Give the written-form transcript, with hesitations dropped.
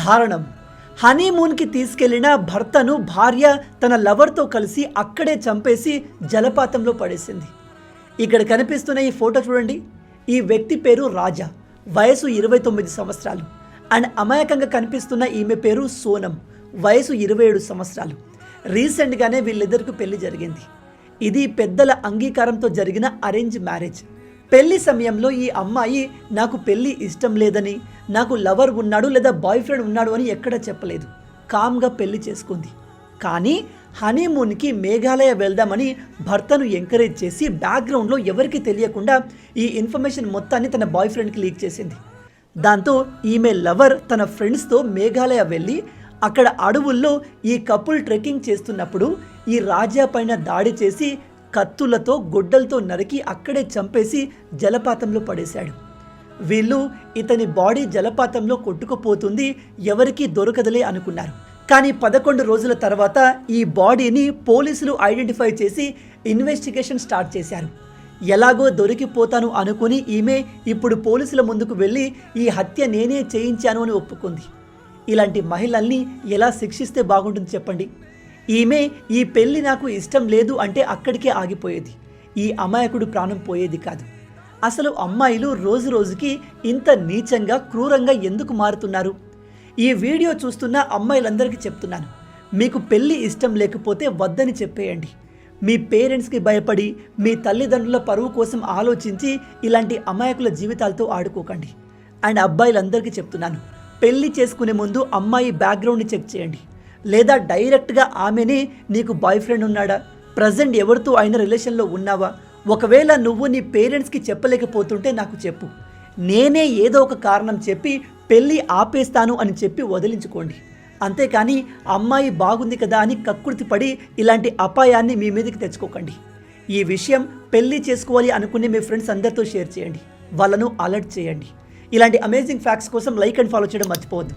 దారుణం. హనీమూన్కి తీసుకెళ్లిన భర్తను భార్య తన లవర్తో కలిసి అక్కడే చంపేసి జలపాతంలో పడేసింది. ఇక్కడ కనిపిస్తున్న ఈ ఫోటో చూడండి. ఈ వ్యక్తి పేరు రాజా, వయసు 29 సంవత్సరాలు. అండ్ అమాయకంగా కనిపిస్తున్న ఈమె పేరు సోనం, వయసు 27 సంవత్సరాలు. రీసెంట్గానే వీళ్ళిద్దరికి పెళ్లి జరిగింది. ఇది పెద్దల అంగీకారంతో జరిగిన అరేంజ్ మ్యారేజ్. పెళ్లి సమయంలో ఈ అమ్మాయి నాకు పెళ్లి ఇష్టం లేదని, నాకు లవర్ ఉన్నాడు లేదా బాయ్ ఫ్రెండ్ ఉన్నాడు అని ఎక్కడా చెప్పలేదు. కామ్గా పెళ్లి చేసుకుంది. కానీ హనీమూన్కి మేఘాలయ వెళ్దామని భర్తను ఎంకరేజ్ చేసి బ్యాక్గ్రౌండ్లో ఎవరికి తెలియకుండా ఈ ఇన్ఫర్మేషన్ మొత్తాన్ని తన బాయ్ ఫ్రెండ్కి లీక్ చేసింది. దాంతో ఈమె లవర్ తన ఫ్రెండ్స్తో మేఘాలయ వెళ్ళి అక్కడ అడవుల్లో ఈ కపుల్ ట్రెక్కింగ్ చేస్తున్నప్పుడు ఈ రాజా పైన దాడి చేసి కత్తులతో గొడ్డలతో నరికి అక్కడే చంపేసి జలపాతంలో పడేశాడు. వీళ్ళు ఇతని బాడీ జలపాతంలో కొట్టుకుపోతుంది, ఎవరికీ దొరకదలే అనుకున్నారు. కానీ 11 రోజుల తర్వాత ఈ బాడీని పోలీసులు ఐడెంటిఫై చేసి ఇన్వెస్టిగేషన్ స్టార్ట్ చేశారు. ఎలాగో దొరికిపోతాను అనుకుని ఈమె ఇప్పుడు పోలీసుల ముందుకు వెళ్ళి ఈ హత్య నేనే చేయించాను అని ఒప్పుకుంది. ఇలాంటి మహిళల్ని ఎలా శిక్షిస్తే బాగుంటుంది చెప్పండి. ఈమె ఈ పెళ్లి నాకు ఇష్టం లేదు అంటే అక్కడికే ఆగిపోయేది. ఈ అమాయకుడు ప్రాణం పోయేది కాదు. అసలు అమ్మాయిలు రోజు రోజుకి ఇంత నీచంగా క్రూరంగా ఎందుకు మారుతున్నారు? ఈ వీడియో చూస్తున్న అమ్మాయిలందరికీ చెప్తున్నాను, మీకు పెళ్లి ఇష్టం లేకపోతే వద్దని చెప్పేయండి. మీ పేరెంట్స్కి భయపడి, మీ తల్లిదండ్రుల పరువు కోసం ఆలోచించి ఇలాంటి అమాయకుల జీవితాలతో ఆడుకోకండి. అండ్ అబ్బాయిలందరికీ చెప్తున్నాను, పెళ్లి చేసుకునే ముందు అమ్మాయి బ్యాక్గ్రౌండ్ని చెక్ చేయండి. లేదా డైరెక్ట్గా ఆమెనే నీకు బాయ్ ఫ్రెండ్ ఉన్నాడా, ప్రజెంట్ ఎవరితో అయిన రిలేషన్లో ఉన్నావా, ఒకవేళ నువ్వు నీ పేరెంట్స్కి చెప్పలేకపోతుంటే నాకు చెప్పు, నేనే ఏదో ఒక కారణం చెప్పి పెళ్ళి ఆపేస్తాను అని చెప్పి వదిలించుకోండి. అంతేకాని అమ్మాయి బాగుంది కదా అని కక్కుర్తి పడి ఇలాంటి అపాయాన్ని మీ మీదకి తెచ్చుకోకండి. ఈ విషయం పెళ్లి చేసుకోవాలి అనుకునే మీ ఫ్రెండ్స్ అందరితో షేర్ చేయండి, వాళ్ళను అలర్ట్ చేయండి. ఇలాంటి అమేజింగ్ ఫ్యాక్ట్స్ కోసం లైక్ అండ్ ఫాలో చేయడం మర్చిపోవద్దు.